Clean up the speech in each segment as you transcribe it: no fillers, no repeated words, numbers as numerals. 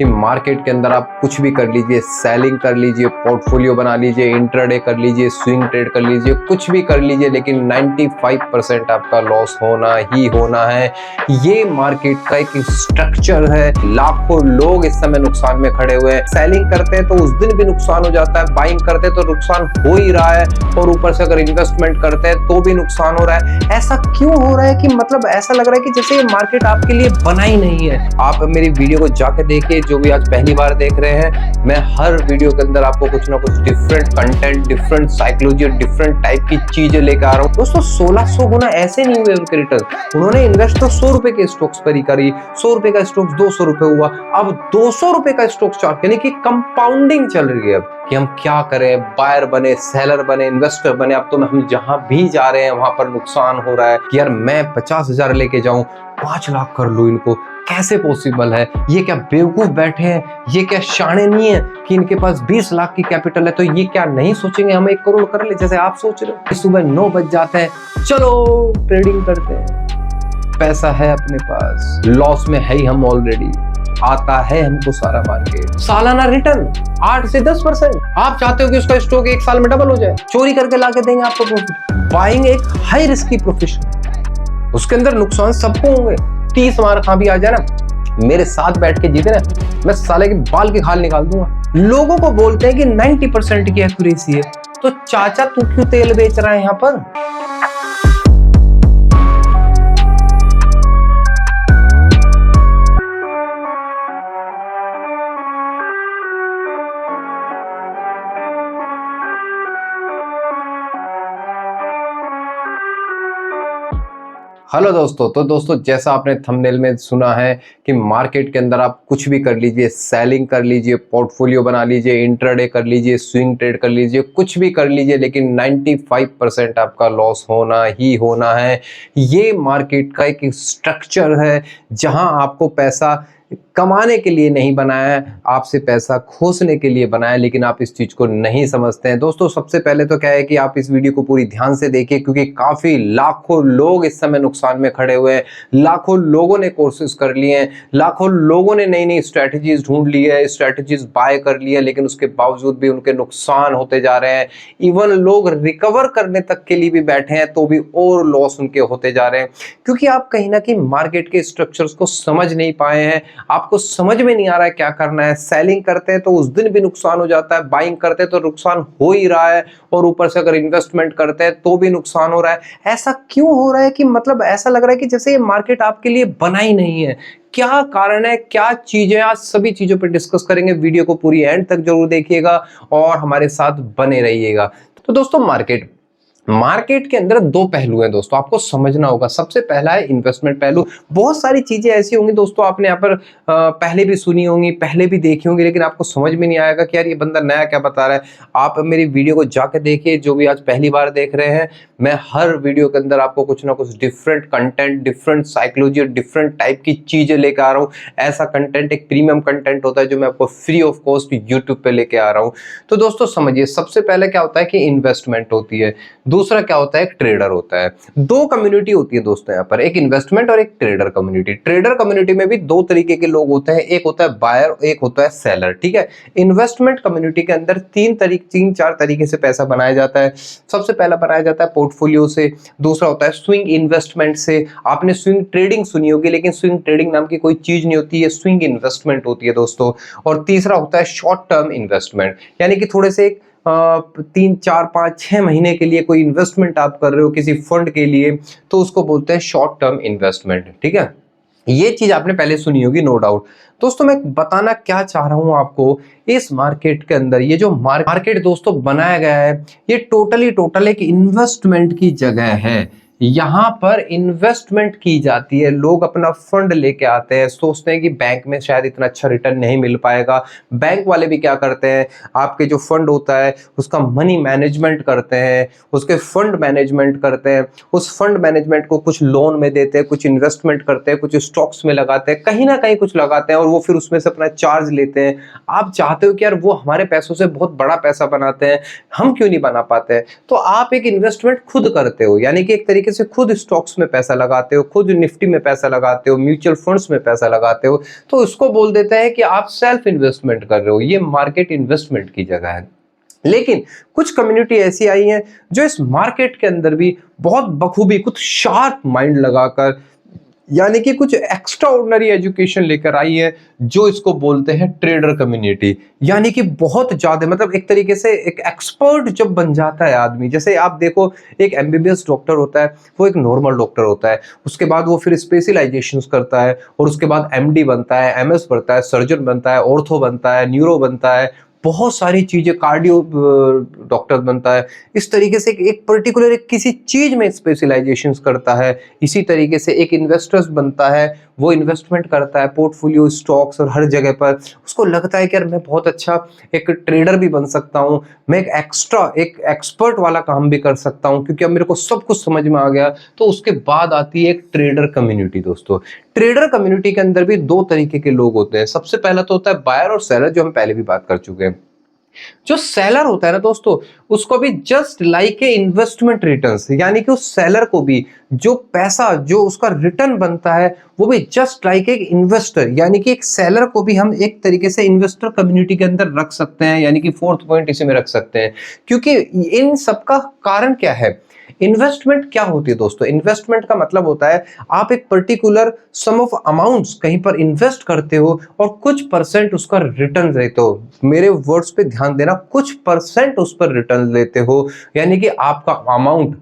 कि मार्केट के अंदर आप कुछ भी कर लीजिए, सेलिंग कर लीजिए, पोर्टफोलियो बना लीजिए, इंट्राडे कर लीजिए, स्विंग ट्रेड कर लीजिए, कुछ भी कर लीजिए, लेकिन 95% आपका लॉस होना ही होना है। ये मार्केट का एक स्ट्रक्चर है। लाखों लोग इस समय नुकसान में खड़े हुए हैं। सेलिंग करते हैं तो उस दिन भी नुकसान हो जाता है, बाइंग करते हैं तो नुकसान हो ही रहा है, और ऊपर से अगर इन्वेस्टमेंट करते हैं तो भी नुकसान हो रहा है। ऐसा क्यों हो रहा है कि मतलब ऐसा लग रहा है कि जैसे ये मार्केट आपके लिए बना ही नहीं है। आप मेरी वीडियो को जाके देखिए, जो भी आज पहली बार देख रहे हैं, मैं हर वीडियो के अंदर आपको कुछ ना कुछ different content, different psychology, different type की चीजें लेकर आ रहा हूँ। दोस्तों 1600 गुना ऐसे नहीं हुए उनके रिटर्न। उन्होंने इन्वेस्ट तो 100 रुपए के स्टॉक्स पर ही करी, 100 रुपए का स्टॉक्स 200 रुपए हुआ, अब 200 रुपए का स्टॉक चार्ट, यानी कि कंपाउंडिंग चल रही है अब कि हम क्या करें, बायर बने, सेलर बने, इन्वेस्टर बने। अब तो हम जहां भी जा रहे हैं वहां पर नुकसान हो रहा है कि यार मैं 50,000 लेके जाऊं, 5 लाख कर लूं, इनको कैसे पॉसिबल है? ये क्या बेवकूफ बैठे हैं? ये क्या शाणे नहीं है कि इनके पास 20 लाख की कैपिटल है तो ये क्या नहीं सोचेंगे हम 1 करोड़ कर ले, जैसे आप सोच रहे हो? सुबह 9 बज जाते हैं, चलो ट्रेडिंग करते हैं, पैसा है अपने पास, लॉस में है ही हम ऑलरेडी, आता है हमको सारा मार्केट। सालाना रिटर्न 8 से 10%। आप चाहते हो कि उसका स्टॉक 1 साल में डबल हो जाए, चोरी करके लाके देंगे आपको प्रॉफिट। बाइंग एक हाई रिस्की प्रोफेशन, उसके अंदर नुकसान सबको होंगे। 30 मार खा भी आ जाए ना, मेरे साथ बैठ के जीते ना, मैं साले के बाल की खाल निकाल दूंगा। लोगों को बोलते हैं कि 90% की एक्यूरेसी है, तो चाचा तू क्यों तेल बेच रहा है यहाँ पर? हेलो दोस्तों, तो दोस्तों जैसा आपने थंबनेल में सुना है कि मार्केट के अंदर आप कुछ भी कर लीजिए, सेलिंग कर लीजिए, पोर्टफोलियो बना लीजिए, इंट्राडे कर लीजिए, स्विंग ट्रेड कर लीजिए, कुछ भी कर लीजिए, लेकिन 95% आपका लॉस होना ही होना है। ये मार्केट का एक स्ट्रक्चर है जहां आपको पैसा कमाने के लिए नहीं बनाया है, आपसे पैसा खोसने के लिए बनाया है, लेकिन आप इस चीज को नहीं समझते हैं। दोस्तों सबसे पहले तो क्या है कि आप इस वीडियो को पूरी ध्यान से देखिए, क्योंकि काफी लाखों लोग इस समय नुकसान में खड़े हुए हैं। लाखों लोगों ने कोर्सेज कर लिए हैं, लाखों लोगों ने नई नई स्ट्रैटेजीज ढूंढ ली है, स्ट्रैटेजीज बाय कर ली है, लेकिन उसके बावजूद भी उनके नुकसान होते जा रहे हैं। इवन लोग रिकवर करने तक के लिए भी बैठे हैं तो भी और लॉस उनके होते जा रहे हैं, क्योंकि आप कहीं ना कहीं मार्केट के स्ट्रक्चर्स को समझ नहीं पाए हैं। आपको समझ में नहीं आ रहा है क्या करना है। सेलिंग करते हैं तो उस दिन भी नुकसान हो जाता है, बाइंग करते हैं तो नुकसान हो ही रहा है, और ऊपर से अगर इन्वेस्टमेंट करते हैं तो भी नुकसान हो रहा है। ऐसा क्यों हो रहा है कि मतलब ऐसा लग रहा है कि जैसे ये मार्केट आपके लिए बना ही नहीं है। क्या कारण है, क्या चीजें, आज सभी चीजों पर डिस्कस करेंगे। वीडियो को पूरी एंड तक जरूर देखिएगा और हमारे साथ बने रहिएगा। तो दोस्तों मार्केट के अंदर 2 पहलू हैं दोस्तों, आपको समझना होगा। सबसे पहला है इन्वेस्टमेंट पहलू। बहुत सारी चीजें ऐसी होंगी दोस्तों, आपने यहाँ पर पहले भी सुनी होंगी, पहले भी देखी होंगी, लेकिन आपको समझ में नहीं आएगा कि यार ये बंदा नया क्या बता रहा है। आप मेरी वीडियो को जाके देखिए, जो भी आज पहली बार देख रहे हैं, मैं हर वीडियो के अंदर आपको कुछ ना कुछ डिफरेंट कंटेंट, डिफरेंट साइकोलॉजी और डिफरेंट टाइप की चीजें लेकर आ रहा हूँ। ऐसा कंटेंट एक प्रीमियम कंटेंट होता है जो मैं आपको फ्री ऑफ कॉस्ट यूट्यूब पे लेके आ रहा हूँ। तो दोस्तों समझिए, सबसे पहले क्या होता है कि इन्वेस्टमेंट होती है, दूसरा क्या होता है, एक ट्रेडर होता है। 2 कम्युनिटी होती है दोस्तों यहाँ पर, एक इन्वेस्टमेंट और एक ट्रेडर कम्युनिटी। ट्रेडर कम्युनिटी में भी 2 तरीके के लोग होते हैं, एक होता है बायर, एक होता है सेलर, ठीक है। इन्वेस्टमेंट कम्युनिटी के अंदर 3-4 तरीके से पैसा बनाया जाता है। सबसे पहला बनाया जाता है पोर्टफोलियो से, दूसरा होता है स्विंग इन्वेस्टमेंट से। आपने स्विंग ट्रेडिंग सुनी होगी, लेकिन स्विंग ट्रेडिंग नाम की कोई चीज नहीं होती है, स्विंग इन्वेस्टमेंट होती है दोस्तों। और तीसरा होता है शॉर्ट टर्म इन्वेस्टमेंट, यानी कि थोड़े से 3, 4, 5, 6 महीने के लिए कोई इन्वेस्टमेंट आप कर रहे हो किसी फंड के लिए, तो उसको बोलते हैं शॉर्ट टर्म इन्वेस्टमेंट, ठीक है। ये चीज आपने पहले सुनी होगी, नो डाउट। दोस्तों मैं बताना क्या चाह रहा हूं आपको, इस मार्केट के अंदर ये जो मार्केट दोस्तों बनाया गया है, ये टोटल एक इन्वेस्टमेंट की जगह है। यहाँ पर इन्वेस्टमेंट की जाती है, लोग अपना फंड लेके आते हैं, सोचते हैं कि बैंक में शायद इतना अच्छा रिटर्न नहीं मिल पाएगा। बैंक वाले भी क्या करते हैं, आपके जो फंड होता है उसका मनी मैनेजमेंट करते हैं, उसके फंड मैनेजमेंट करते हैं, उस फंड मैनेजमेंट को कुछ लोन में देते हैं, कुछ इन्वेस्टमेंट करते हैं, कुछ स्टॉक्स में लगाते हैं, कहीं ना कहीं कुछ लगाते हैं, और वो फिर उसमें से अपना चार्ज लेते हैं। आप चाहते हो कि यार वो हमारे पैसों से बहुत बड़ा पैसा बनाते हैं, हम क्यों नहीं बना पाते हैं, तो आप एक इन्वेस्टमेंट खुद करते हो, यानी कि एक तरीके तरीके से खुद स्टॉक्स में पैसा लगाते हो, खुद निफ्टी में पैसा लगाते हो, म्यूचुअल फंड्स में पैसा लगाते हो, तो उसको बोल देते हैं कि आप सेल्फ इन्वेस्टमेंट कर रहे हो, ये मार्केट इन्वेस्टमेंट की जगह है। लेकिन कुछ कम्युनिटी ऐसी आई है जो इस मार्केट के अंदर भी बहुत बखूबी कुछ शार्प माइंड लगाकर, यानी कि कुछ एक्स्ट्रा ऑर्डिनरी एजुकेशन लेकर आई है, जो इसको बोलते हैं ट्रेडर कम्युनिटी। यानी कि बहुत ज्यादा, मतलब एक तरीके से एक एक्सपर्ट जब बन जाता है आदमी, जैसे आप देखो एक एमबीबीएस डॉक्टर होता है, वो एक नॉर्मल डॉक्टर होता है, उसके बाद वो फिर स्पेशलाइजेशंस करता है और उसके बाद एमडी बनता है, एमएस बनता है, सर्जन बनता है, ऑर्थो बनता है, न्यूरो बनता है, बहुत सारी चीजें, कार्डियो डॉक्टर बनता है। इस तरीके से एक पर्टिकुलर एक किसी चीज में स्पेशलाइजेशंस करता है। इसी तरीके से एक इन्वेस्टर्स बनता है, वो इन्वेस्टमेंट करता है पोर्टफोलियो, स्टॉक्स और हर जगह पर। उसको लगता है कि यार मैं बहुत अच्छा एक ट्रेडर भी बन सकता हूँ, मैं एक एक्स्ट्रा एक एक्सपर्ट वाला काम भी कर सकता हूँ, क्योंकि अब मेरे को सब कुछ समझ में आ गया। तो उसके बाद आती है एक ट्रेडर कम्युनिटी। दोस्तों, ट्रेडर कम्युनिटी के अंदर भी दो तरीके के लोग होते हैं। सबसे पहला तो होता है बायर और सेलर, जो हम पहले भी बात कर चुके हैं। जो सेलर होता है ना दोस्तों, उसको भी just like a investment returns, यानी कि उस सेलर को भी जो पैसा जो उसका रिटर्न बनता है, वो भी जस्ट लाइक एक इन्वेस्टर, यानी कि एक सेलर को भी हम एक तरीके से इन्वेस्टर कम्युनिटी के अंदर रख सकते हैं। यानी कि फोर्थ पॉइंट इसी में रख सकते हैं, क्योंकि इन सबका कारण क्या है? इन्वेस्टमेंट क्या होती है दोस्तों? इन्वेस्टमेंट का मतलब होता है आप एक पर्टिकुलर सम ऑफ अमाउंट्स कहीं पर इन्वेस्ट करते हो और कुछ परसेंट उसका रिटर्न लेते हो। मेरे वर्ड्स पे ध्यान देना, कुछ परसेंट उस पर रिटर्न लेते हो। यानी कि आपका अमाउंट,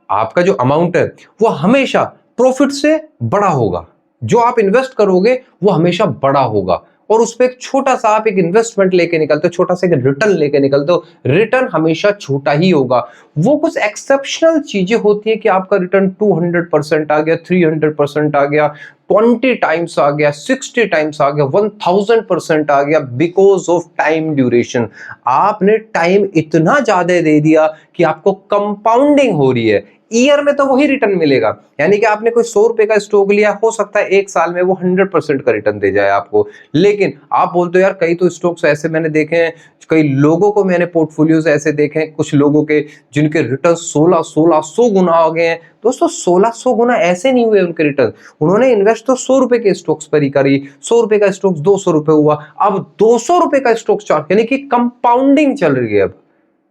आपका जो अमाउंट है वो हमेशा प्रॉफिट से बड़ा होगा। जो आप इन्वेस्ट करोगे वो हमेशा बड़ा होगा, और उस पर एक छोटा सा आप एक इन्वेस्टमेंट लेके निकलते हो, छोटा सा एक रिटर्न लेके निकलते हो, रिटर्न हमेशा छोटा ही होगा। वो कुछ एक्सेप्शनल चीजें होती है कि आपका रिटर्न 200% आ गया, 300% आ गया, 20 टाइम्स आ गया, 60 टाइम्स आ गया, 1000% आ गया, बिकॉज ऑफ टाइम ड्यूरेशन। आपने टाइम इतना ज्यादा दे दिया कि आपको कंपाउंडिंग हो रही है। ईयर में तो वही रिटर्न मिलेगा, यानी कि आपने कोई 100 रुपए का स्टॉक लिया, हो सकता है एक साल में वो 100% का रिटर्न दे जाए आपको। लेकिन आप बोलते हो यार कई तो स्टॉक्स ऐसे मैंने देखे हैं, कई लोगों को मैंने पोर्टफोलियोज ऐसे देखे हैं, कुछ लोगों के जिनके रिटर्न 1600 गुना हो गए हैं। दोस्तों 1600 गुना ऐसे नहीं हुए उनके रिटर्न, उन्होंने इन्वेस्ट तो 100 रुपए के स्टॉक्स पर ही करी, 100 रुपए का स्टॉक्स 200 रुपए हुआ, अब 200 रुपए का स्टॉक चार्ट, यानी कि कंपाउंडिंग चल रही है अब।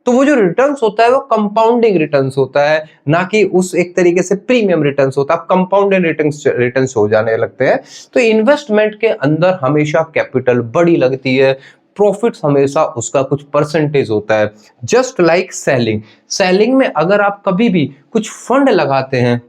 तो वो जो रिटर्न्स होता है वो कंपाउंडिंग रिटर्न्स होता है, ना कि उस एक तरीके से प्रीमियम रिटर्न्स होता है। कंपाउंडेड रिटर्न्स हो जाने लगते हैं। तो इन्वेस्टमेंट के अंदर हमेशा कैपिटल बड़ी लगती है, प्रॉफिट्स हमेशा उसका कुछ परसेंटेज होता है। जस्ट लाइक सेलिंग, सेलिंग में अगर आप कभी भी कुछ फंड लगाते हैं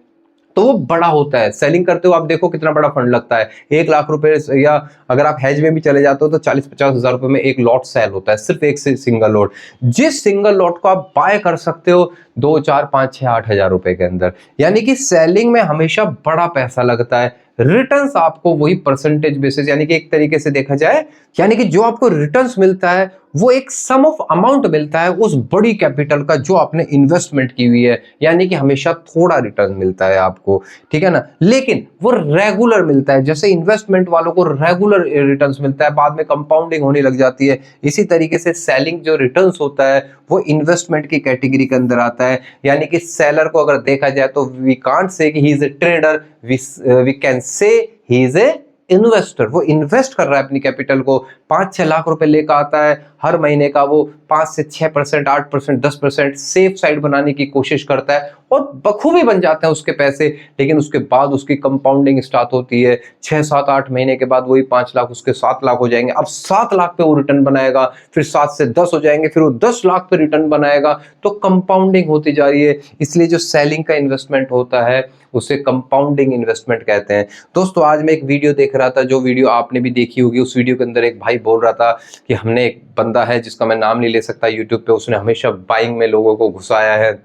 तो वो बड़ा होता है। सेलिंग करते हो आप देखो कितना बड़ा फंड लगता है, 1 लाख रुपए, या अगर आप हेज में भी चले जाते हो तो 40-50 हजार रुपए में एक लॉट सेल होता है, सिर्फ एक सिंगल लॉट। जिस सिंगल लॉट को आप बाय कर सकते हो 2, 4, 5, 6, 8 हजार रुपए के अंदर। यानी कि सेलिंग में हमेशा बड़ा पैसा लगता है। रिटर्न्स आपको वही परसेंटेज बेसिस, यानी कि एक तरीके से देखा जाए, यानी कि जो आपको रिटर्न्स मिलता है वो एक सम ऑफ अमाउंट मिलता है उस बड़ी कैपिटल का जो आपने इन्वेस्टमेंट की हुई है। यानी कि हमेशा थोड़ा रिटर्न मिलता है आपको, ठीक है ना, लेकिन वो रेगुलर मिलता है। जैसे इन्वेस्टमेंट वालों को रेगुलर रिटर्न्स मिलता है, बाद में कंपाउंडिंग होने लग जाती है। इसी तरीके से सेलिंग जो रिटर्न्स होता है वो इन्वेस्टमेंट की कैटेगरी के अंदर आता है। यानी कि सेलर को अगर देखा जाए तो वी कांट से कि he is a trader, we can say he is a investor. वो इन्वेस्ट कर रहा है अपनी कैपिटल को, 5-6 लाख रुपए लेकर आता है हर महीने का, वो 5 से 6%, 8%, 10% सेफ साइड बनाने की कोशिश करता है और बखूबी बन जाते हैं उसके पैसे। लेकिन उसके बाद उसकी कंपाउंडिंग स्टार्ट होती है, 6-7-8 महीने के बाद वही 5 लाख उसके 7 लाख हो जाएंगे। अब 7 लाख पे वो रिटर्न बनाएगा, फिर 7 से 10 हो जाएंगे, फिर वो 10 लाख पे रिटर्न बनाएगा। तो कंपाउंडिंग होती जा रही है। इसलिए जो सेलिंग का इन्वेस्टमेंट होता है उसे कंपाउंडिंग इन्वेस्टमेंट कहते हैं। दोस्तों आज मैं एक वीडियो देख रहा था, जो वीडियो आपने भी देखी होगी। उस वीडियो के अंदर एक भाई बोल रहा था कि हमने, एक बंदा है जिसका मैं नाम नहीं ले सकता यूट्यूब पे, उसने हमेशा बाइंग में लोगों को घुसाया है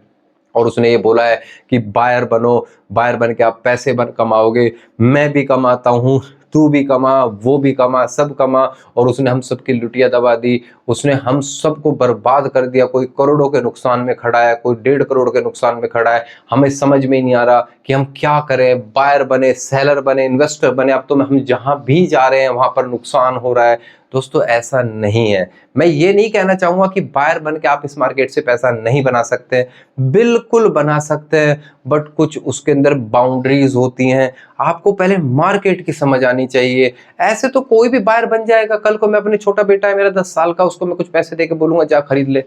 और उसने ये बोला है कि बायर बनो, बायर बन के आप पैसे कमाओगे, मैं भी कमाता हूँ, तू भी कमा, वो भी कमा, सब कमा। और उसने हम सबकी लुटिया दबा दी, उसने हम सबको बर्बाद कर दिया। कोई करोड़ों के नुकसान में खड़ा है, कोई 1.5 करोड़ के नुकसान में खड़ा है। हमें समझ में ही नहीं आ रहा कि हम क्या करें, बायर बने, सेलर बने, इन्वेस्टर बने। अब तो हम जहां भी जा रहे हैं वहां पर नुकसान हो रहा है। दोस्तों ऐसा नहीं है। मैं ये नहीं कहना चाहूंगा कि बायर बन के आप इस मार्केट से पैसा नहीं बना सकते, बिल्कुल बना सकते हैं, बट कुछ उसके अंदर बाउंड्रीज होती हैं। आपको पहले मार्केट की समझ आनी चाहिए। ऐसे तो कोई भी बायर बन जाएगा। कल को मैं अपने छोटा बेटा है मेरा 10 साल का, उसको मैं कुछ पैसे देके बोलूंगा जा खरीद ले,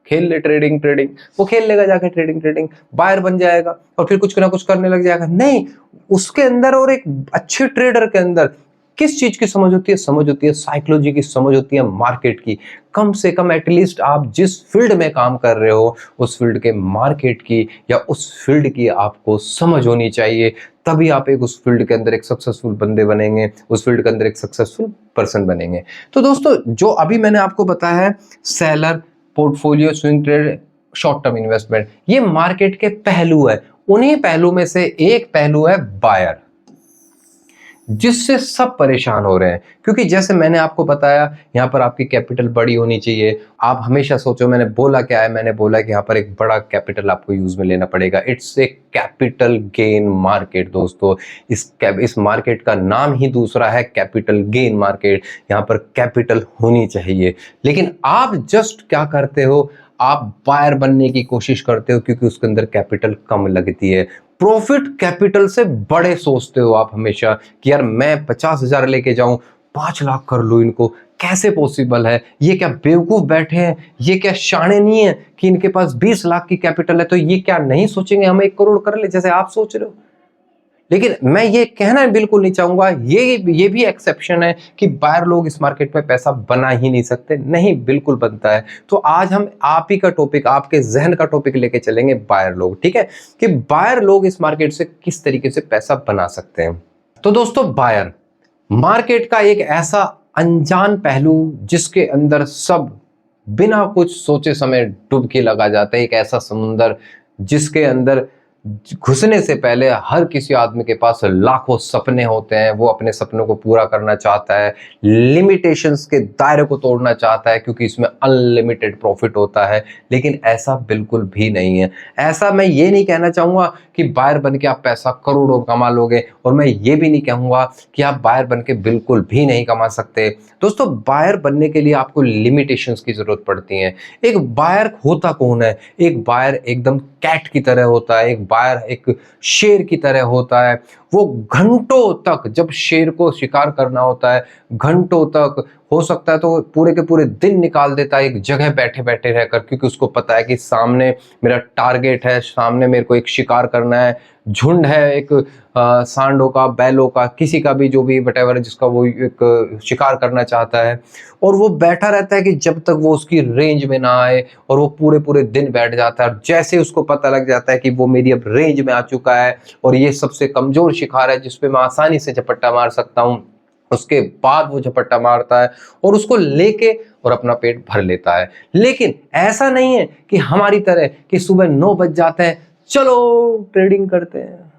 खेल ले ट्रेडिंग, वो खेल लेगा जाके ट्रेडिंग, बायर बन जाएगा और फिर कुछ ना कुछ करने लग जाएगा। नहीं, उसके अंदर और एक अच्छे ट्रेडर के अंदर किस चीज की समझ होती है? समझ होती है साइकोलॉजी की, समझ होती है मार्केट की। कम से कम एटलीस्ट आप जिस फील्ड में काम कर रहे हो उस फील्ड के मार्केट की या उस फील्ड की आपको समझ होनी चाहिए। तभी आप एक उस फील्ड के अंदर एक सक्सेसफुल बंदे बनेंगे, उस फील्ड के अंदर एक सक्सेसफुल पर्सन बनेंगे। तो दोस्तों जो अभी मैंने आपको बताया है, seller, portfolio, swing trade, short term investment, ये मार्केट के पहलू है। उन्हीं पहलू में से एक पहलू है बायर, जिससे सब परेशान हो रहे हैं। क्योंकि जैसे मैंने आपको बताया, यहां पर आपकी कैपिटल बड़ी होनी चाहिए। आप हमेशा सोचो मैंने बोला क्या है, मैंने बोला कि यहां पर एक बड़ा कैपिटल आपको यूज में लेना पड़ेगा। It's a capital gain market दोस्तों। इस मार्केट का नाम ही दूसरा है, कैपिटल गेन मार्केट। यहां पर कैपिटल होनी चाहिए। लेकिन आप जस्ट क्या करते हो, आप बायर बनने की कोशिश करते हो क्योंकि उसके अंदर कैपिटल कम लगती है। प्रॉफिट कैपिटल से बड़े सोचते हो आप हमेशा कि यार मैं 50,000 लेके जाऊं, 5 लाख कर लूं इनको, कैसे पॉसिबल है? ये क्या बेवकूफ बैठे हैं? ये क्या शाणे नहीं है कि इनके पास 20 लाख की कैपिटल है तो ये क्या नहीं सोचेंगे हम 1 करोड़ कर ले जैसे आप सोच रहे हो? लेकिन मैं ये कहना बिल्कुल नहीं चाहूंगा, ये भी एक्सेप्शन है कि बायर लोग इस मार्केट में पैसा बना ही नहीं सकते। नहीं, बिल्कुल बनता है। तो आज हम आप ही का टॉपिक, आपके जहन का टॉपिक लेके चलेंगे, बायर लोग। ठीक है, कि बायर लोग इस मार्केट से किस तरीके से पैसा बना सकते हैं। तो दोस्तों बायर मार्केट का एक ऐसा अनजान पहलू जिसके अंदर सब बिना कुछ सोचे समय डुबकी लगा जाता है। एक ऐसा समुंदर जिसके अंदर घुसने से पहले हर किसी आदमी के पास लाखों सपने होते हैं। वो अपने सपनों को पूरा करना चाहता है, लिमिटेशंस के दायरे को तोड़ना चाहता है क्योंकि इसमें अनलिमिटेड प्रॉफिट होता है। लेकिन ऐसा बिल्कुल भी नहीं है। ऐसा मैं ये नहीं कहना चाहूंगा कि बायर बन के आप पैसा करोड़ों कमा लोगे, और मैं ये भी नहीं कहूंगा कि आप बायर बन के बिल्कुल भी नहीं कमा सकते। दोस्तों बायर बनने के लिए आपको लिमिटेशंस की जरूरत पड़ती है। एक बायर होता कौन है? एक बायर एकदम कैट की तरह होता है, एक बायर एक शेर की तरह होता है। वो घंटों तक, जब शेर को शिकार करना होता है, घंटों तक, हो सकता है तो पूरे के पूरे दिन निकाल देता है एक जगह बैठे बैठे रहकर, क्योंकि उसको पता है कि सामने मेरा टारगेट है, सामने मेरे को एक शिकार करना है, झुंड है, एक सांडों का, बैलों का, किसी का भी, जो भी वटेवर जिसका वो एक शिकार करना चाहता है। और वो बैठा रहता है कि जब तक वो उसकी रेंज में ना आए, और वो पूरे पूरे दिन बैठ जाता है। और जैसे उसको पता लग जाता है कि वो मेरी अब रेंज में आ चुका है और ये सबसे कमजोर शिकार है जिसपे मैं आसानी से झपट्टा मार सकता हूँ, उसके बाद वो झपट्टा मारता है और उसको लेके और अपना पेट भर लेता है। लेकिन ऐसा नहीं है कि हमारी तरह कि सुबह 9 बज जाते हैं, चलो ट्रेडिंग करते हैं,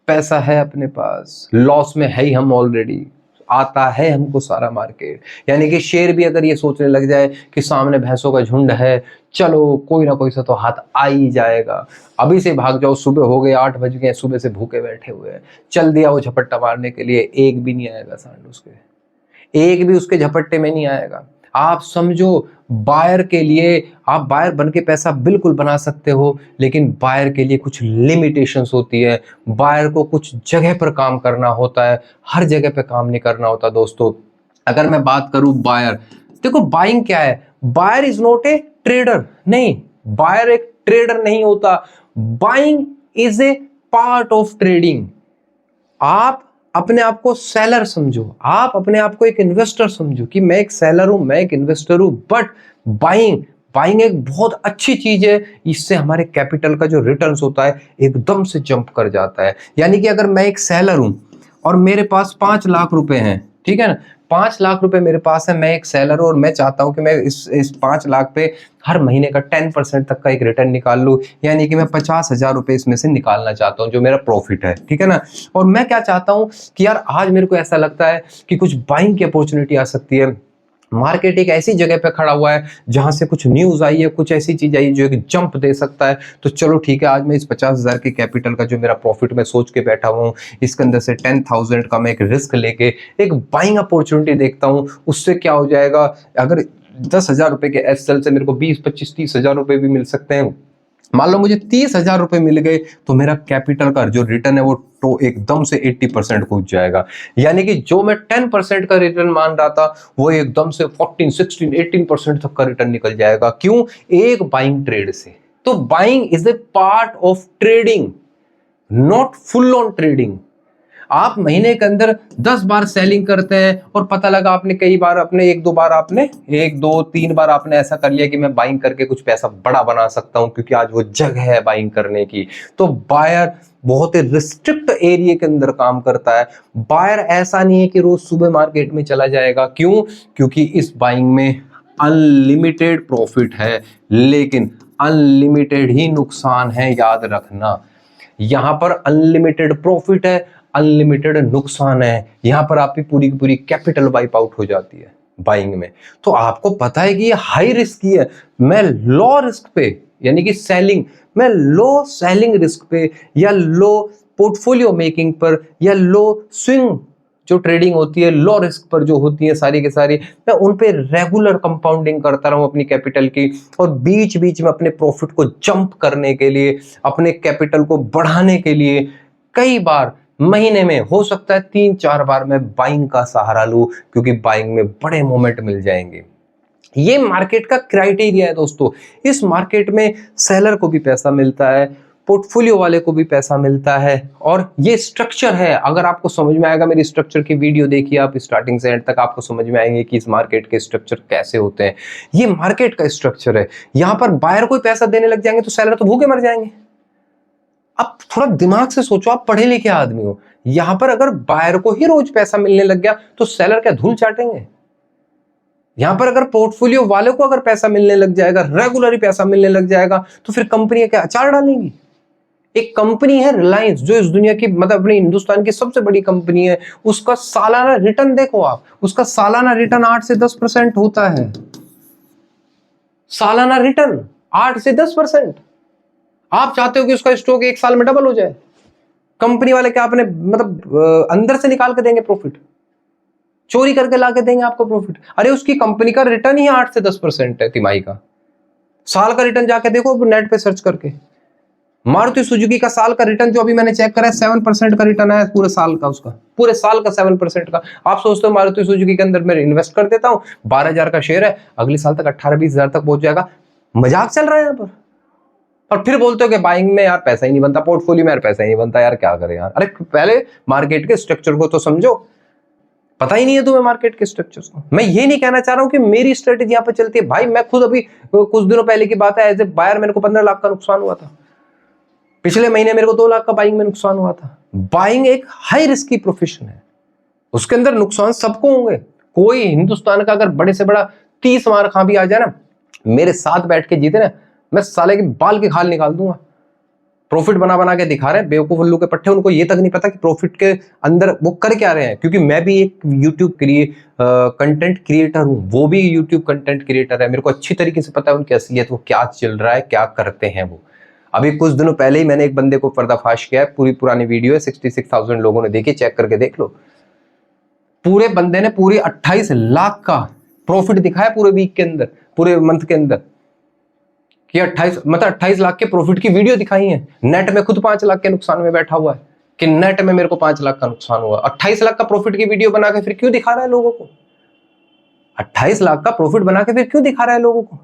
पैसा है अपने पास, लॉस में है ही हम ऑलरेडी, आता है हमको सारा मार्केट। यानी कि शेर भी अगर ये सोचने लग जाए कि सामने भैंसों का झुंड है, चलो कोई ना कोई सा तो हाथ आ ही जाएगा, अभी से भाग जाओ, सुबह हो गए, 8 बज गए, सुबह से भूखे बैठे हुए हैं, चल दिया वो झपट्टा मारने के लिए, एक भी नहीं आएगा सांड उसके, एक भी उसके झपट्टे में नहीं आएगा। आप समझो, बायर के लिए, आप बायर बन के पैसा बिल्कुल बना सकते हो, लेकिन बायर के लिए कुछ लिमिटेशंस होती है। बायर को कुछ जगह पर काम करना होता है, हर जगह पे काम नहीं करना होता दोस्तों। अगर मैं बात करूं बायर, देखो बाइंग क्या है? Buyer is not a trader. नहीं, बायर एक ट्रेडर नहीं होता। Buying is a part of trading. आप अपने आप को सेलर समझो, आप अपने आप को एक इन्वेस्टर समझो कि मैं एक सेलर हूं, मैं एक इन्वेस्टर हूं। बट बाइंग एक बहुत अच्छी चीज है। इससे हमारे कैपिटल का जो रिटर्न्स होता है एकदम से जंप कर जाता है। यानी कि अगर मैं एक सेलर हूं और मेरे पास 5 लाख रुपए हैं, ठीक है ना, 5 लाख रुपए मेरे पास है, मैं एक सेलर हूं और मैं चाहता हूं कि मैं इस 5 लाख पे हर महीने का 10% तक का एक रिटर्न निकाल लूं। यानी कि मैं 50,000 रुपए इसमें से निकालना चाहता हूं जो मेरा प्रॉफिट है, ठीक है ना। और मैं क्या चाहता हूं कि यार आज मेरे को ऐसा लगता है कि कुछ बाइंग की अपॉर्चुनिटी आ सकती है, मार्केट एक ऐसी जगह पे खड़ा हुआ है जहां से कुछ न्यूज आई है, कुछ ऐसी चीज आई है जो एक जंप दे सकता है। तो चलो ठीक है, आज मैं इस 50,000 के कैपिटल का जो मेरा प्रॉफिट मैं सोच के बैठा हुआ हूँ, इसके अंदर से 10,000 का मैं एक रिस्क लेके एक बाइंग अपॉर्चुनिटी देखता हूँ। उससे क्या हो जाएगा, अगर 10,000 रुपए के एसएल से मेरे को 20, 25, 30,000 रुपए भी मिल सकते हैं। मान लो मुझे 30,000 रुपए मिल गए तो मेरा कैपिटल का जो रिटर्न है वो तो एकदम से 80% कूद जाएगा। यानी कि जो मैं 10% का रिटर्न मान रहा था वो एकदम से 14, 16, 18% तक का रिटर्न निकल जाएगा। क्यों? एक बाइंग ट्रेड से। तो buying is a part of trading, not full on trading. आप महीने के अंदर 10 बार सेलिंग करते हैं और पता लगा आपने कई बार अपने एक दो तीन बार आपने ऐसा कर लिया कि मैं बाइंग करके कुछ पैसा बड़ा बना सकता हूं क्योंकि आज वो जगह है बाइंग करने की। तो बायर बहुत ही रिस्ट्रिक्ट एरिया के अंदर काम करता है। बायर ऐसा नहीं है कि रोज सुबह मार्केट में चला जाएगा। क्यों? क्योंकि इस बाइंग में अनलिमिटेड प्रॉफिट है, लेकिन अनलिमिटेड ही नुकसान है, याद रखना। यहां पर अनलिमिटेड प्रॉफिट है, अनलिमिटेड नुकसान है। यहां पर आपकी पूरी की पूरी कैपिटल वाइप आउट हो जाती है बाइंग में। तो आपको पता है कि ये हाई रिस्क की है। मैं लो रिस्क पे, यानी कि सेलिंग, मैं लो सेलिंग रिस्क पे या लो पोर्टफोलियो मेकिंग पर या लो स्विंग जो ट्रेडिंग होती है, लो रिस्क पर जो होती है सारी की सारी, मैं उन पे रेगुलर कंपाउंडिंग करता रहूं अपनी कैपिटल की। और बीच बीच में अपने प्रॉफिट को जंप करने के लिए, अपने कैपिटल को बढ़ाने के लिए कई बार महीने में हो सकता है 3-4 बार मैं बाइंग का सहारा लूं, क्योंकि बाइंग में बड़े मोमेंट मिल जाएंगे। ये मार्केट का क्राइटेरिया है दोस्तों। इस मार्केट में सेलर को भी पैसा मिलता है, पोर्टफोलियो वाले को भी पैसा मिलता है, और ये स्ट्रक्चर है। अगर आपको समझ में आएगा, मेरी स्ट्रक्चर की वीडियो देखिए आप स्टार्टिंग से एंड तक, आपको समझ में आएंगे कि इस मार्केट के स्ट्रक्चर कैसे होते हैं। ये मार्केट का स्ट्रक्चर है। यहां पर बायर को पैसा देने लग जाएंगे तो सेलर तो भूखे मर जाएंगे। अब थोड़ा दिमाग से सोचो, आप पढ़े लिखे आदमी हो। यहां पर अगर बायर को ही रोज पैसा मिलने लग गया तो सेलर क्या धूल चाटेंगे? यहां पर अगर पोर्टफोलियो वाले को अगर पैसा मिलने लग जाएगा, रेगुलर पैसा मिलने लग जाएगा, तो फिर कंपनियां क्या अचार डालेंगी? एक कंपनी है रिलायंस, जो इस दुनिया की मतलब अपने हिंदुस्तान की सबसे बड़ी कंपनी है, उसका सालाना रिटर्न देखो आप, उसका सालाना रिटर्न 8 से 10% होता है। सालाना रिटर्न 8 से 10%। आप चाहते हो कि उसका स्टॉक 1 साल में डबल हो जाए? कंपनी वाले क्या अपने मतलब अंदर से निकाल के देंगे प्रॉफिट? चोरी करके ला के देंगे आपको प्रॉफिट? अरे उसकी कंपनी का रिटर्न ही 8 से 10% है तिमाही का। साल का रिटर्न जाके देखो नेट पे सर्च करके। मारुति सुजुकी का साल का रिटर्न जो अभी मैंने चेक करा है, 7% का रिटर्न है पूरे साल का, उसका पूरे साल का 7% का। आप सोचते हो मारुति सुजुकी के अंदर मैं इन्वेस्ट कर देता हूं, 12,000 का शेयर है, अगले साल तक 18-20,000 तक पहुंच जाएगा। मजाक चल रहा है यहाँ पर। और फिर बोलते हो कि बाइंग में यार पैसा ही नहीं बनता, पोर्टफोलियो में यार पैसा ही नहीं बनता, यार क्या करें यार। अरे पहले मार्केट के स्ट्रक्चर को तो समझो। पता ही नहीं है तुम्हें मार्केट के स्ट्रक्चर्स को। मैं ये नहीं कहना चाह रहा हूं कि मेरी स्ट्रेटेजी यहां पर चलती है। भाई मैं खुद अभी कुछ दिनों पहले की बात है, एज ए बायर मेरे को 15 लाख का नुकसान हुआ था। पिछले महीने मेरे को 2 लाख का बाइंग में नुकसान हुआ था। बाइंग एक हाई रिस्क की प्रोफेशन है, उसके अंदर नुकसान सबको होंगे। कोई हिंदुस्तान का अगर बड़े से बड़ा 30 मार खा भी आ जाए ना, मेरे साथ बैठ के जीते ना, मैं साले के बाल की खाल निकाल दूंगा। प्रॉफिट बना बना के दिखा रहे हैं बेवकूफ उल्लू के पट्टे, उनको ये तक नहीं पता कि प्रॉफिट के अंदर वो कर क्या रहे हैं। क्योंकि मैं भी एक यूट्यूब कंटेंट क्रिएटर हूं, वो भी यूट्यूब कंटेंट क्रिएटर है। मेरे को अच्छी तरीके से पता है उनकी असलियत, वो क्या चल रहा है, क्या करते हैं वो। अभी कुछ दिनों पहले ही मैंने एक बंदे को पर्दाफाश किया है, पूरी पुरानी वीडियो है, 66,000 लोगों ने देखी, चेक करके देख लो। पूरे बंदे ने पूरी 28 लाख का प्रॉफिट दिखाया पूरे वीक के अंदर, पूरे मंथ के अंदर, कि 28 लाख के प्रॉफिट की वीडियो दिखाई है। नेट में खुद 5 लाख के नुकसान में बैठा हुआ है कि नेट में मेरे को 5 लाख का नुकसान हुआ। 28 लाख का प्रॉफिट की वीडियो बना के फिर क्यों दिखा रहा है लोगों को? 28 लाख का प्रॉफिट बना के फिर क्यों दिखा रहा है लोगों को?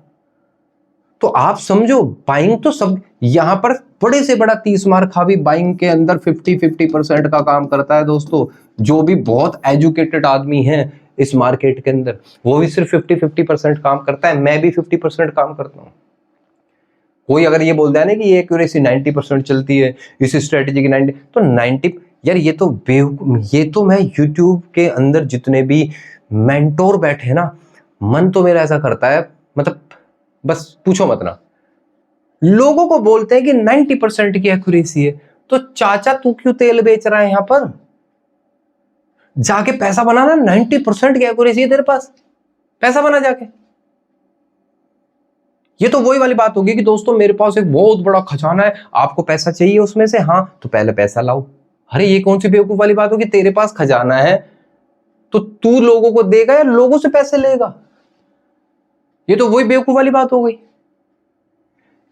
तो आप समझो, बाइंग तो सब यहां पर बड़े से बड़ा 30 मार खा भी बाइंग के अंदर 50% का काम करता है दोस्तों। जो भी बहुत एजुकेटेड आदमी है इस मार्केट के अंदर, वो भी सिर्फ 50% काम करता है। मैं भी 50% काम करता हूं। कोई अगर ये बोलता है ना कि ये एक्यूरेसी 90% चलती है, इस स्ट्रेटेजी की 90, तो 90 यार ये तो मैं यूट्यूब के अंदर जितने भी मेंटोर बैठे ना, मन तो मेरा ऐसा करता है, मतलब बस पूछो मत ना। लोगों को बोलते हैं कि 90% की एक्यूरेसी है, तो चाचा तू क्यों तेल बेच रहा है यहां पर? जाके पैसा बनाना, 90% की एक्यूरेसी है तेरे पास। पैसा बना जाके। ये तो वही वाली बात होगी कि दोस्तों मेरे पास एक बहुत बड़ा खजाना है, आपको पैसा चाहिए उसमें से, हाँ तो पहले पैसा लाओ। अरे ये कौन सी बेवकूफ वाली बात होगी, तेरे पास खजाना है तो तू लोगों को देगा या लोगों से पैसे लेगा? ये तो वही बेवकूफ वाली बात हो गई।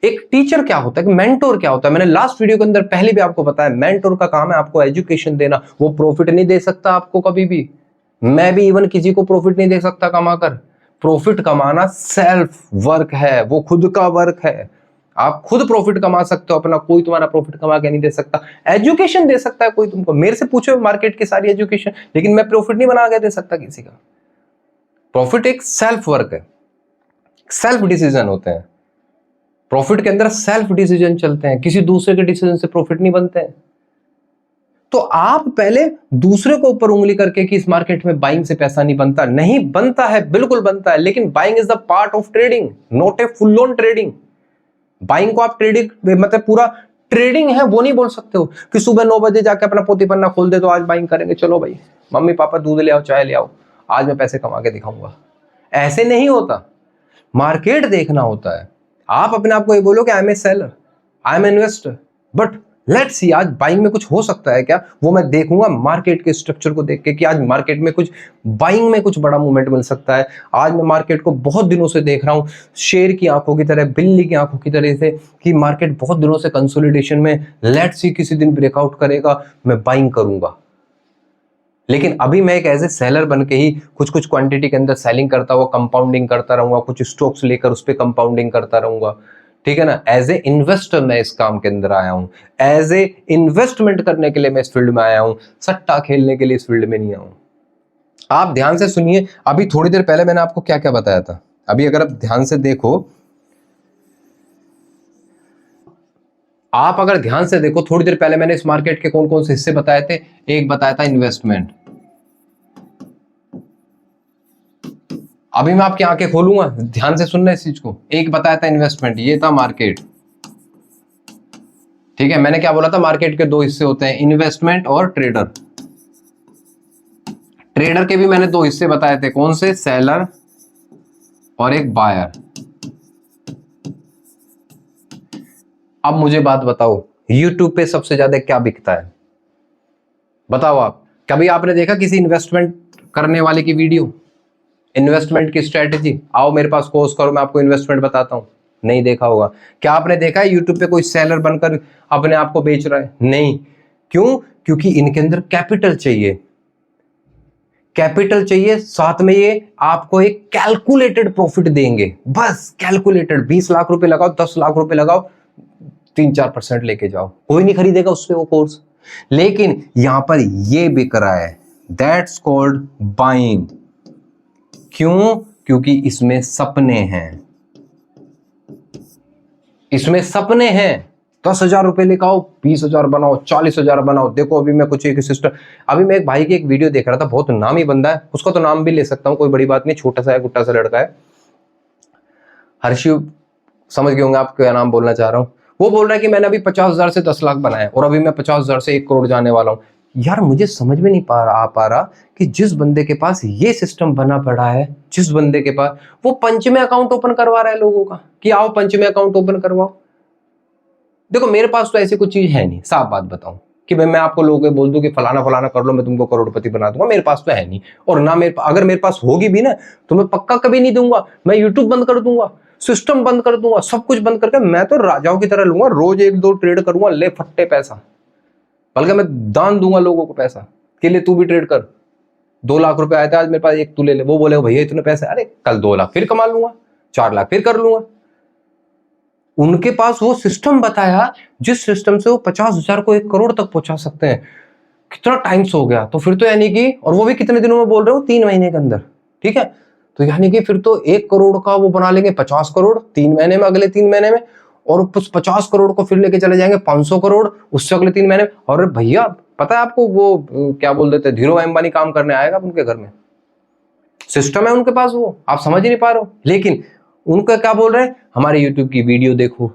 एक टीचर क्या होता है, कि मेंटोर क्या होता है, मैंने लास्ट वीडियो के अंदर पहले भी आपको बताया, मेंटोर का काम है आपको एजुकेशन देना। वो प्रॉफिट नहीं दे सकता आपको कभी भी, मैं भी इवन किसी को प्रॉफिट नहीं दे सकता कमाकर। प्रॉफिट कमाना सेल्फ वर्क है, वो खुद का वर्क है। आप खुद प्रॉफिट कमा सकते हो अपना, कोई तुम्हारा प्रॉफिट कमा के नहीं दे सकता। एजुकेशन दे सकता है कोई तुमको, मेरे से पूछो मार्केट की सारी एजुकेशन, लेकिन मैं प्रॉफिट नहीं बना के दे सकता किसी का। प्रॉफिट एक सेल्फ वर्क है, सेल्फ डिसीजन होते हैं। प्रॉफिट के अंदर सेल्फ डिसीजन चलते हैं, किसी दूसरे के डिसीजन से प्रॉफिट नहीं बनते हैं। तो आप पहले दूसरे को ऊपर उंगली करके कि इस मार्केट में बाइंग से पैसा नहीं बनता, नहीं बनता है, बिल्कुल बनता है, लेकिन buying is the part of trading, not a full on trading. Buying को आप ट्रेडिंग मतलब पूरा ट्रेडिंग है वो नहीं बोल सकते हो कि सुबह 9 बजे जाके अपना पोती पन्ना खोल दे तो आज बाइंग करेंगे, चलो भाई मम्मी पापा दूध ले आओ, चाय ले आओ, आज मैं पैसे कमा के दिखाऊंगा। ऐसे नहीं होता, मार्केट देखना होता है। आप अपने आप को ये बोलो कि I am a seller, I am investor, but let's see आज बाइंग में कुछ हो सकता है क्या, वो मैं देखूंगा मार्केट के स्ट्रक्चर को देख के कि आज मार्केट में कुछ बाइंग में कुछ बड़ा मूवमेंट मिल सकता है। आज मैं मार्केट को बहुत दिनों से देख रहा हूं शेर की आंखों की तरह, बिल्ली की आंखों की तरह से, कि मार्केट बहुत दिनों से कंसोलिडेशन में, लेट्स सी किसी दिन ब्रेकआउट करेगा, मैं बाइंग करूंगा। लेकिन अभी मैं एक एज ए सेलर बन के ही कुछ कुछ क्वांटिटी के अंदर सेलिंग करता हुआ कंपाउंडिंग करता रहूंगा, कुछ स्टॉक्स लेकर उस पर कंपाउंडिंग करता रहूंगा, ठीक है ना। एज ए इन्वेस्टर मैं इस काम के अंदर आया हूं, एज ए इन्वेस्टमेंट करने के लिए मैं इस फील्ड में आया हूं, सट्टा खेलने के लिए इस फील्ड में नहीं आया हूं। आप ध्यान से सुनिए, अभी थोड़ी देर पहले मैंने आपको क्या क्या बताया था, अभी अगर आप ध्यान से देखो, आप अगर ध्यान से देखो, थोड़ी देर पहले मैंने इस मार्केट के कौन कौन से हिस्से बताए थे। एक बताया था इन्वेस्टमेंट, अभी मैं आपकी आंखें खोलूंगा, ध्यान से सुनना इस चीज को। एक बताया था इन्वेस्टमेंट, ये था मार्केट, ठीक है। मैंने क्या बोला था, मार्केट के दो हिस्से होते हैं, इन्वेस्टमेंट और ट्रेडर। ट्रेडर के भी मैंने दो हिस्से बताए थे, कौन से, सेलर और एक बायर। अब मुझे बात बताओ, यूट्यूब पे सबसे ज्यादा क्या बिकता है, बताओ आप। कभी आपने देखा किसी इन्वेस्टमेंट करने वाले की वीडियो, इन्वेस्टमेंट की स्ट्रेटेजी, आओ मेरे पास कोर्स करो मैं आपको इन्वेस्टमेंट बताता हूं, नहीं देखा होगा। क्या आपने देखा है यूट्यूब पे कोई सेलर बनकर अपने आप को बेच रहा है? नहीं। क्यों? क्योंकि इनके अंदर कैपिटल चाहिए, कैपिटल चाहिए, साथ में ये आपको एक कैलकुलेटेड प्रॉफिट देंगे, बस कैलकुलेटेड। 20 लाख रुपए लगाओ, 10 लाख रुपए लगाओ, 3-4% लेके जाओ, कोई नहीं खरीदेगा उससे वो कोर्स। लेकिन यहां पर ये बिक रहा है, दैट्स कॉल्ड बाइंग। क्यों? क्योंकि इसमें सपने हैं, इसमें सपने हैं। 10,000 रुपए लेकर 20,000 बनाओ, 40,000 बनाओ। देखो अभी मैं कुछ एक सिस्टम, अभी मैं एक भाई की एक वीडियो देख रहा था, बहुत नामी बंदा है, उसका तो नाम भी ले सकता हूं, कोई बड़ी बात नहीं, छोटा सा है, गुट्टा सा लड़का है, हर्षिव, समझ गए होंगे आप क्या नाम बोलना चाह रहा हूं। वो बोल रहा है कि मैंने अभी 50,000 से 10 लाख बनाए और अभी मैं 50,000 से 1 करोड़ जाने वाला हूं। यार मुझे समझ में नहीं आ पा रहा कि जिस बंदे के पास ये सिस्टम बना पड़ा है, जिस बंदे के पास, वो पंच में अकाउंट ओपन करवा रहा है लोगों का कि आओ पंच में अकाउंट ओपन करवाओ। देखो मेरे पास तो ऐसी कुछ चीज है नहीं, साफ बात बताऊं कि मैं आपको लोगों को बोल दूं कि फलाना फलाना कर लो मैं तुमको करोड़पति बना दूंगा, मेरे पास तो है नहीं। और ना अगर मेरे पास होगी भी ना तो मैं पक्का कभी नहीं दूंगा। मैं यूट्यूब बंद कर दूंगा, सिस्टम बंद कर दूंगा, सब कुछ बंद करके मैं तो राजाओं की तरह लूंगा, रोज 1-2 ट्रेड करूंगा, ले फट्टे पैसा, बल्कि मैं दान दूंगा लोगों को पैसा के लिए, तू भी ट्रेड कर। 2 लाख रुपए आए थे आज मेरे पास, एक तू ले ले। वो बोले भैया इतने पैसे, अरे कल 2 लाख फिर कमा लूंगा, 4 लाख फिर कर लूंगा। उनके पास वो सिस्टम बताया जिस सिस्टम से वो 50,000 को 1 करोड़ तक पहुंचा सकते हैं। कितना टाइम्स हो गया, तो फिर तो यानी कि, और वो भी कितने दिनों में बोल रहे हो, 3 महीने के अंदर, ठीक है। तो यानी कि फिर तो 1 करोड़ का वो बना लेंगे 50 करोड़ 3 महीने में, अगले 3 महीने में, और उस 50 करोड़ को फिर लेके चले जाएंगे 500 करोड़ उससे अगले 3 महीने में। और भैया पता है आपको वो क्या बोल देते, धीरू अंबानी काम करने आएगा उनके घर में, सिस्टम है उनके पास, वो आप समझ ही नहीं पा रहे हो। लेकिन उनका क्या बोल रहे हैं, हमारे यूट्यूब की वीडियो देखो,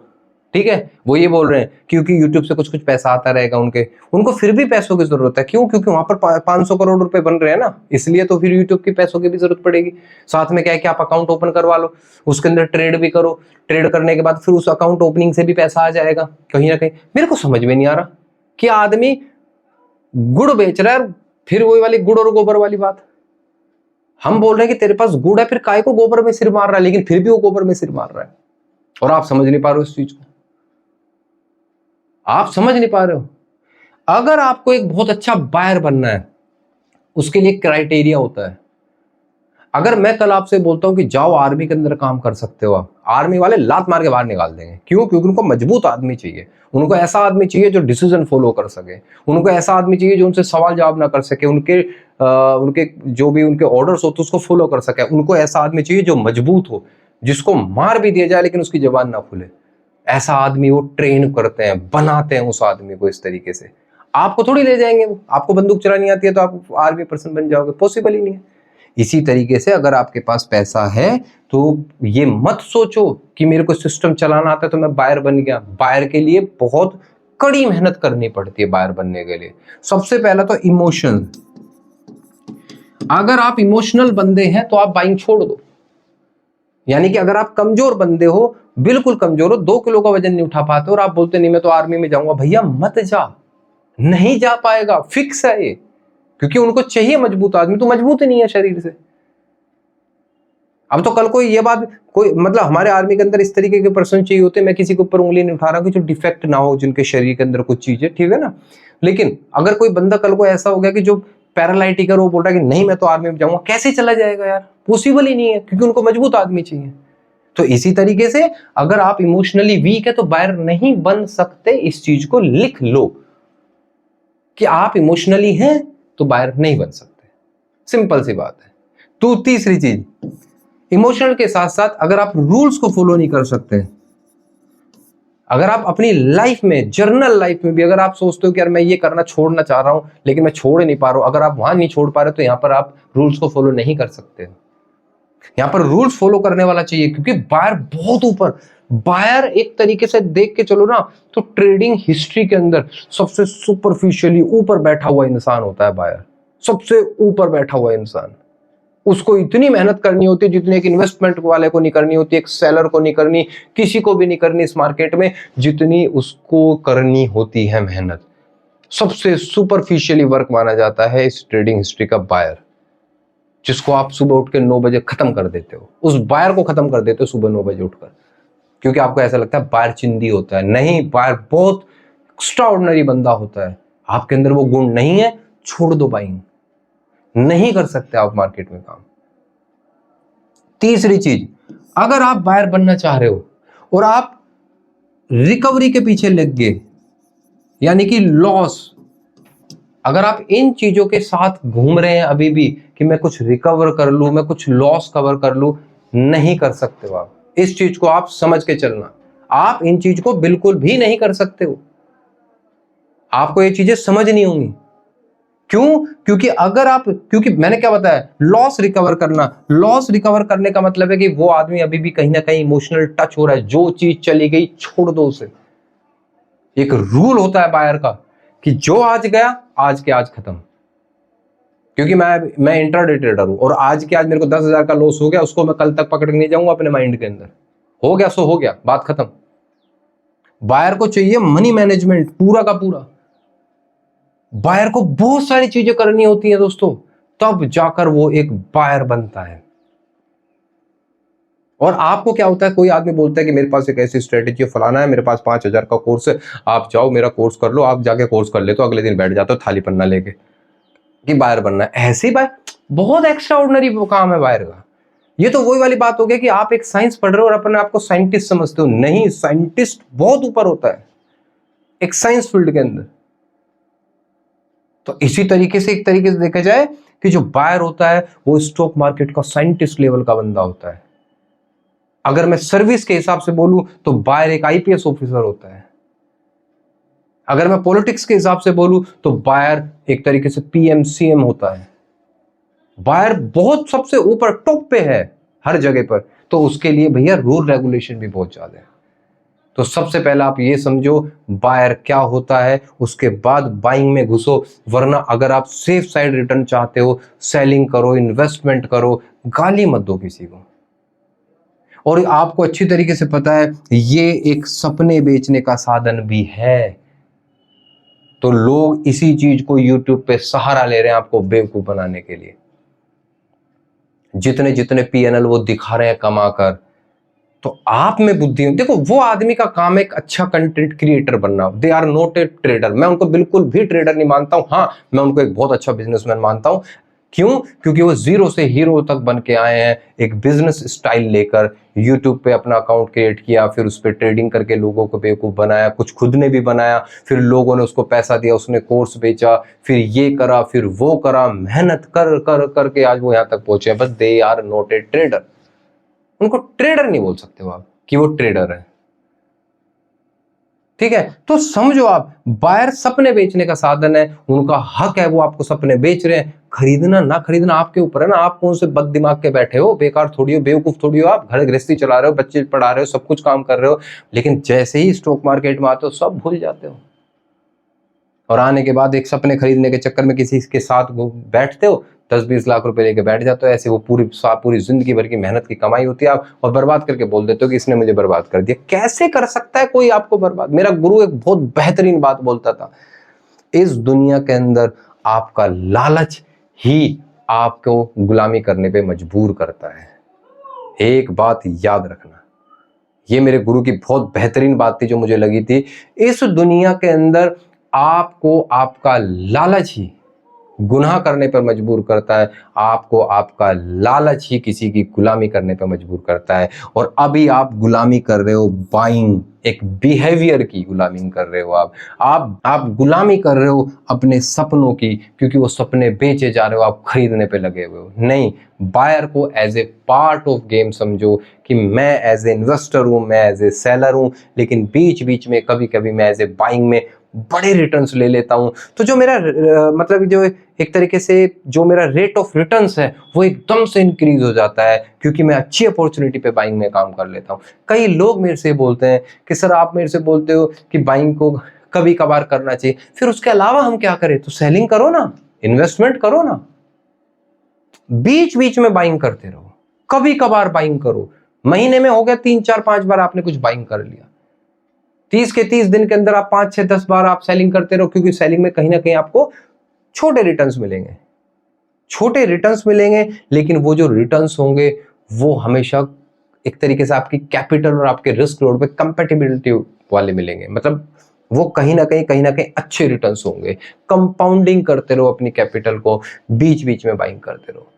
ठीक है, वो ये बोल रहे हैं क्योंकि यूट्यूब से कुछ कुछ पैसा आता रहेगा उनको फिर भी पैसों की जरूरत है। क्यों? क्योंकि वहां पर 500 करोड़ रुपए बन रहे हैं ना, इसलिए तो फिर यूट्यूब की पैसों की भी जरूरत पड़ेगी। साथ में क्या है कि आप अकाउंट ओपन करवा लो, उसके अंदर ट्रेड भी करो, ट्रेड करने के बाद फिर उस अकाउंट ओपनिंग से भी पैसा आ जाएगा कहीं ना कहीं। मेरे को समझ में नहीं आ रहा कि आदमी गुड़ बेच रहा है, फिर वही वाली गुड़ और गोबर वाली बात। हम बोल रहे हैं कि तेरे पास गुड़ है, फिर काय को गोबर में सिर मार रहा है, लेकिन फिर भी वो गोबर में सिर मार रहा है और आप समझ नहीं पा रहे हो इस चीज को। आप समझ नहीं पा रहे हो। अगर आपको एक बहुत अच्छा बायर बनना है, उसके लिए क्राइटेरिया होता है। अगर मैं कल आपसे बोलता हूं कि जाओ आर्मी के अंदर काम कर सकते हो, आप आर्मी वाले लात मार के बाहर निकाल देंगे। क्यों? क्योंकि उनको मजबूत आदमी चाहिए, उनको ऐसा आदमी चाहिए जो डिसीजन फॉलो कर सके, उनको ऐसा आदमी चाहिए जो उनसे सवाल जवाब ना कर सके, उनके जो भी उनके ऑर्डर्स होते उसको फॉलो कर सके। उनको ऐसा आदमी चाहिए जो मजबूत हो, जिसको मार भी दिया जाए लेकिन उसकी जबान ना खुले। ऐसा आदमी वो ट्रेन करते हैं, बनाते हैं उस आदमी को इस तरीके से। आपको थोड़ी ले जाएंगे वो, आपको बंदूक चलानी आती है तो आप आर्मी पर्सन बन जाओगे, पॉसिबल ही नहीं है। इसी तरीके से अगर आपके पास पैसा है तो ये मत सोचो कि मेरे को सिस्टम चलाना आता है तो मैं बायर बन गया। बायर के लिए बहुत कड़ी मेहनत करनी पड़ती है। बायर बनने के लिए सबसे पहला तो इमोशन। अगर आप इमोशनल बंदे हैं तो आप बाइंग छोड़ दो। यानी कि अगर आप कमजोर बंदे हो, बिल्कुल कमजोर हो, 2 किलो का वजन नहीं उठा पाते और आप बोलते नहीं मैं तो आर्मी में जाऊंगा, भैया मत जा, नहीं जा पाएगा, फिक्स है ये। क्योंकि उनको चाहिए मजबूत आदमी, तो मजबूत ही नहीं है शरीर से। अब तो कल कोई ये बात कोई मतलब हमारे आर्मी के अंदर इस तरीके के पर्सन चाहिए होते, मैं किसी के ऊपर उंगली नहीं उठा रहा कि जो डिफेक्ट ना हो जिनके शरीर के अंदर कुछ चीजें, ठीक है ना। लेकिन अगर कोई बंदा कल को ऐसा हो गया कि जो पैरालाइटिक है, वो बोल रहा है कि नहीं मैं तो आर्मी में जाऊंगा, कैसे चला जाएगा यार? पॉसिबल ही नहीं है, क्योंकि उनको मजबूत आदमी चाहिए। तो इसी तरीके से अगर आप इमोशनली वीक है तो बायर नहीं बन सकते। इस चीज को लिख लो कि आप इमोशनली हैं तो बायर नहीं बन सकते। सिंपल सी बात है। तो तीसरी चीज, इमोशनल के साथ साथ अगर आप रूल्स को फॉलो नहीं कर सकते, अगर आप अपनी लाइफ में, जर्नल लाइफ में भी अगर आप सोचते हो कि यार मैं ये करना छोड़ना चाह रहा हूं लेकिन मैं छोड़ नहीं पा रहा हूं, अगर आप वहां नहीं छोड़ पा रहे तो यहां पर आप रूल्स को फॉलो नहीं कर सकते। यहां पर रूल्स फॉलो करने वाला चाहिए, क्योंकि बायर बहुत ऊपर, बायर एक तरीके से देख के चलो ना तो ट्रेडिंग हिस्ट्री के अंदर सबसे सुपरफिशियली ऊपर बैठा हुआ इंसान होता है बायर। सबसे ऊपर बैठा हुआ इंसान, उसको इतनी मेहनत करनी होती है जितनी एक इन्वेस्टमेंट वाले को नहीं करनी होती, एक सेलर को नहीं करनी, किसी को भी नहीं करनी इस मार्केट में, जितनी उसको करनी होती है मेहनत। सबसे सुपरफिशियली वर्क माना जाता है इस ट्रेडिंग हिस्ट्री का बायर, जिसको आप सुबह उठ के 9 बजे खत्म कर देते हो। उस बायर को खत्म कर देते हो सुबह 9 बजे उठकर, क्योंकि आपको ऐसा लगता है बायर चिंदी होता है। नहीं, बायर बहुत एक्स्ट्राऑर्डिनरी बंदा होता है। आपके अंदर वो गुण नहीं है, छोड़ दो बाइंग, नहीं कर सकते आप मार्केट में काम। तीसरी चीज, अगर आप बायर बनना चाह रहे हो और आप रिकवरी के पीछे लग गए, यानी कि लॉस, अगर आप इन चीजों के साथ घूम रहे हैं अभी भी कि मैं कुछ रिकवर कर लूं, मैं कुछ लॉस कवर कर लूं, नहीं कर सकते हो आप। इस चीज को आप समझ के चलना, आप इन चीज को बिल्कुल भी नहीं कर सकते हो। आपको ये चीजें समझनी होंगी। क्यों? क्योंकि अगर आप, क्योंकि मैंने क्या बताया, लॉस रिकवर करना, लॉस रिकवर करने का मतलब है कि वो आदमी अभी भी कहीं ना कहीं इमोशनल टच हो रहा है, जो चीज चली गई छोड़ दो उसे। एक रूल होता है बायर का कि जो आज गया आज के आज खत्म। क्योंकि मैं इंट्राडे ट्रेडर हूं और आज के आज मेरे को 10,000 का लॉस हो गया, उसको मैं कल तक पकड़ के नहीं जाऊंगा अपने माइंड के अंदर। हो गया सो हो गया, बात खत्म। बायर को चाहिए मनी मैनेजमेंट पूरा का पूरा। बायर को बहुत सारी चीजें करनी होती हैं दोस्तों, तब जाकर वो एक बायर बनता है। और आपको क्या होता है, कोई आदमी बोलता है कि मेरे पास एक ऐसी स्ट्रेटेजी फलाना है, मेरे पास 5,000 का कोर्स है, आप जाओ मेरा कोर्स कर लो। आप जाके कोर्स कर ले तो अगले दिन बैठ जाते हो थाली पन्ना लेके कि बायर बनना है। ऐसी बायर बहुत एक्स्ट्रा ऑर्डिनरी काम है बायर का। ये तो वही वाली बात हो गई कि आप एक साइंस पढ़ रहे हो और अपने आपको साइंटिस्ट समझते हो। नहीं, साइंटिस्ट बहुत ऊपर होता है एक साइंस फील्ड के अंदर। तो इसी तरीके से एक तरीके से देखा जाए कि जो बायर होता है वो स्टॉक मार्केट का साइंटिस्ट लेवल का बंदा होता है। अगर मैं सर्विस के हिसाब से बोलूं तो बायर एक आईपीएस ऑफिसर होता है। अगर मैं पॉलिटिक्स के हिसाब से बोलूं तो बायर एक तरीके से पीएम सीएम होता है। बायर बहुत सबसे ऊपर टॉप पे है हर जगह पर। तो उसके लिए भैया रूल रेगुलेशन भी बहुत ज्यादा है। तो सबसे पहले आप ये समझो बायर क्या होता है, उसके बाद बाइंग में घुसो। वरना अगर आप सेफ साइड रिटर्न चाहते हो, सेलिंग करो, इन्वेस्टमेंट करो, गाली मत दो किसी को। और आपको अच्छी तरीके से पता है ये एक सपने बेचने का साधन भी है। तो लोग इसी चीज को यूट्यूब पे सहारा ले रहे हैं आपको बेवकूफ बनाने के लिए। जितने जितने पीएनएल वो दिखा रहे हैं कमाकर, तो आप में बुद्धि देखो। वो आदमी का काम है एक अच्छा कंटेंट क्रिएटर बनना। They are not a trader. मैं उनको बिल्कुल भी ट्रेडर नहीं मानता हूं। हाँ, मैं उनको एक बहुत अच्छा बिजनेसमैन मानता हूं। क्यों? क्योंकि वो जीरो से हीरो तक बन के आए हैं, एक बिजनेस स्टाइल लेकर। यूट्यूब पे अपना अकाउंट क्रिएट किया, फिर उस पर ट्रेडिंग करके लोगों को बेवकूफ बनाया, कुछ खुद ने भी बनाया, फिर लोगों ने उसको पैसा दिया, उसने कोर्स बेचा, फिर ये करा, फिर वो करा, मेहनत कर कर करके आज वो यहां तक पहुंचे। बस they are not a trader. उनको ट्रेडर नहीं बोल सकते हो आप कि वो ट्रेडर है। ठीक है, तो समझो आप, बायर सपने बेचने का साधन है, उनका हक है, वो आपको सपने बेच रहे हैं। खरीदना ना खरीदना आपके ऊपर है ना। आप कौन से बद दिमाग के बैठे हो, बेकार थोड़ी हो, बेवकूफ थोड़ी हो। आप घर गृहस्थी चला रहे हो, बच्चे पढ़ा रहे हो, सब कुछ काम कर रहे हो, लेकिन जैसे ही स्टॉक मार्केट में आते हो सब भूल जाते हो। और आने के बाद एक सपने खरीदने के चक्कर में किसी के साथ बैठते हो, 10-20 लाख रुपए लेके बैठ जाते हो। ऐसे वो पूरी जिंदगी भर की मेहनत की कमाई होती है आप, और बर्बाद करके बोल देते हो कि इसने मुझे बर्बाद कर दिया। कैसे कर सकता है कोई आपको बर्बाद? मेरा गुरु एक बहुत बेहतरीन बात बोलता था, इस दुनिया के अंदर आपका लालच ही आपको गुलामी करने पे मजबूर करता है। एक बात याद रखना, ये मेरे गुरु की बहुत बेहतरीन बात थी जो मुझे लगी थी। इस दुनिया के अंदर आपको आपका लालच ही गुनाह करने पर मजबूर करता है। आपको आपका लालच ही किसी की गुलामी करने पर मजबूर करता है। और अभी आप गुलामी कर रहे हो बाइंग, एक बिहेवियर की गुलामी कर रहे हो आप गुलामी कर रहे हो अपने सपनों की, क्योंकि वो सपने बेचे जा रहे हो, आप खरीदने पे लगे हुए हो। नहीं, बायर को as a part of game समझो कि मैं एज ए इन्वेस्टर हूं, मैं एज ए सेलर हूं, लेकिन बीच बीच में कभी कभी मैं एज ए बाइंग में बड़े रिटर्न्स ले लेता हूं। तो जो मेरा मतलब जो एक तरीके से जो मेरा रेट ऑफ रिटर्न्स है वो एकदम से इंक्रीज हो जाता है, क्योंकि मैं अच्छी अपॉर्चुनिटी पे बाइंग में काम कर लेता हूं। कई लोग मेरे से बोलते हैं कि सर आप मेरे से बोलते हो कि बाइंग को कभी कभार करना चाहिए, फिर उसके अलावा हम क्या करें? तो सेलिंग करो ना, इन्वेस्टमेंट करो ना, बीच बीच में बाइंग करते रहो, कभी कभार बाइंग करो। महीने में हो गया 3-4-5 बार आपने कुछ बाइंग कर लिया, 30 के 30 दिन के अंदर आप 5-6-10 बार आप सेलिंग करते रहो, क्योंकि सेलिंग में कहीं ना कहीं आपको छोटे रिटर्न्स मिलेंगे, छोटे रिटर्न्स मिलेंगे। लेकिन वो जो रिटर्न्स होंगे वो हमेशा एक तरीके से आपकी कैपिटल और आपके रिस्क रोड पे कंपैटिबिलिटी वाले मिलेंगे। मतलब वो कहीं ना कहीं अच्छे रिटर्न्स होंगे। कंपाउंडिंग करते रहो अपनी कैपिटल को, बीच बीच में बाइंग करते रहो।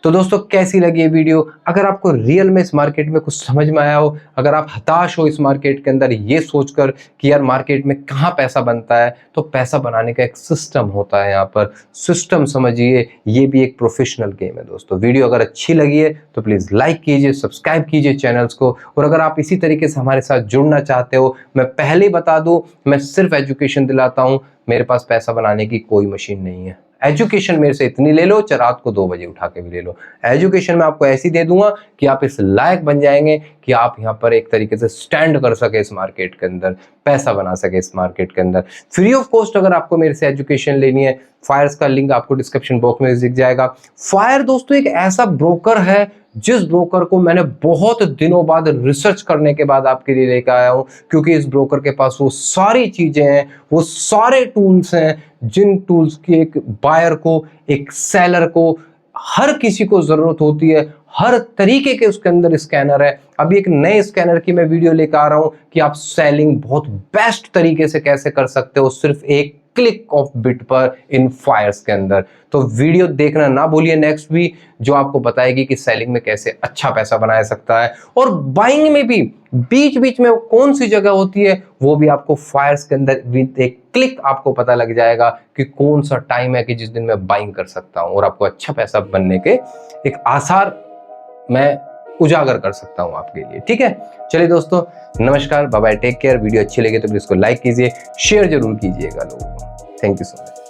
तो दोस्तों कैसी लगी ये वीडियो? अगर आपको रियल में इस मार्केट में कुछ समझ में आया हो, अगर आप हताश हो इस मार्केट के अंदर ये सोचकर कि यार मार्केट में कहाँ पैसा बनता है, तो पैसा बनाने का एक सिस्टम होता है। यहाँ पर सिस्टम समझिए, ये भी एक प्रोफेशनल गेम है दोस्तों। वीडियो अगर अच्छी लगी है तो प्लीज लाइक कीजिए, सब्सक्राइब कीजिए चैनल्स को। और अगर आप इसी तरीके से हमारे साथ जुड़ना चाहते हो, मैं पहले बता दूं, मैं सिर्फ एजुकेशन दिलाता हूं, मेरे पास पैसा बनाने की कोई मशीन नहीं है। एजुकेशन मेरे से इतनी ले लो, चाहे रात को 2 बजे उठा के भी ले लो। एजुकेशन मैं आपको ऐसी दे दूंगा कि आप इस लायक बन जाएंगे कि आप यहाँ पर एक तरीके से स्टैंड कर सके इस मार्केट के अंदर, पैसा बना सके इस मार्केट के अंदर। फ्री ऑफ कॉस्ट अगर आपको मेरे से एजुकेशन लेनी है, फायर्स का लिंक आपको डिस्क्रिप्शन बॉक्स में दिख जाएगा। फायर दोस्तों एक ऐसा ब्रोकर है जिस ब्रोकर को मैंने बहुत दिनों बाद रिसर्च करने के बाद आपके लिए लेकर आया हूं, क्योंकि इस ब्रोकर के पास वो सारी चीजें हैं, वो सारे टूल्स हैं जिन टूल्स की एक बायर को, एक सेलर को, हर किसी को जरूरत होती है। हर तरीके के उसके अंदर स्कैनर है। अभी एक नए स्कैनर की मैं वीडियो लेकर आ रहा हूं कि आप सेलिंग बहुत बेस्ट तरीके से कैसे कर सकते हो, सिर्फ एक क्लिक ऑफ बिट पर इन फायर्स के अंदर। तो वीडियो देखना ना भूलिए नेक्स्ट भी, जो आपको बताएगी कि सेलिंग में कैसे अच्छा पैसा बनाया सकता है, और बाइंग में भी बीच बीच में कौन सी जगह होती है वो भी आपको फायर्स के अंदर विद एक क्लिक आपको पता लग जाएगा कि कौन सा टाइम है कि जिस दिन मैं बाइंग कर सकता हूं, और आपको अच्छा पैसा बनने के एक आसार मैं उजागर कर सकता हूं आपके लिए। ठीक है, चलिए दोस्तों, नमस्कार, bye bye, take care. Video अच्छी लगी तो प्लीज इसको लाइक कीजिए, शेयर जरूर कीजिएगा लोगों को। Thank you so much.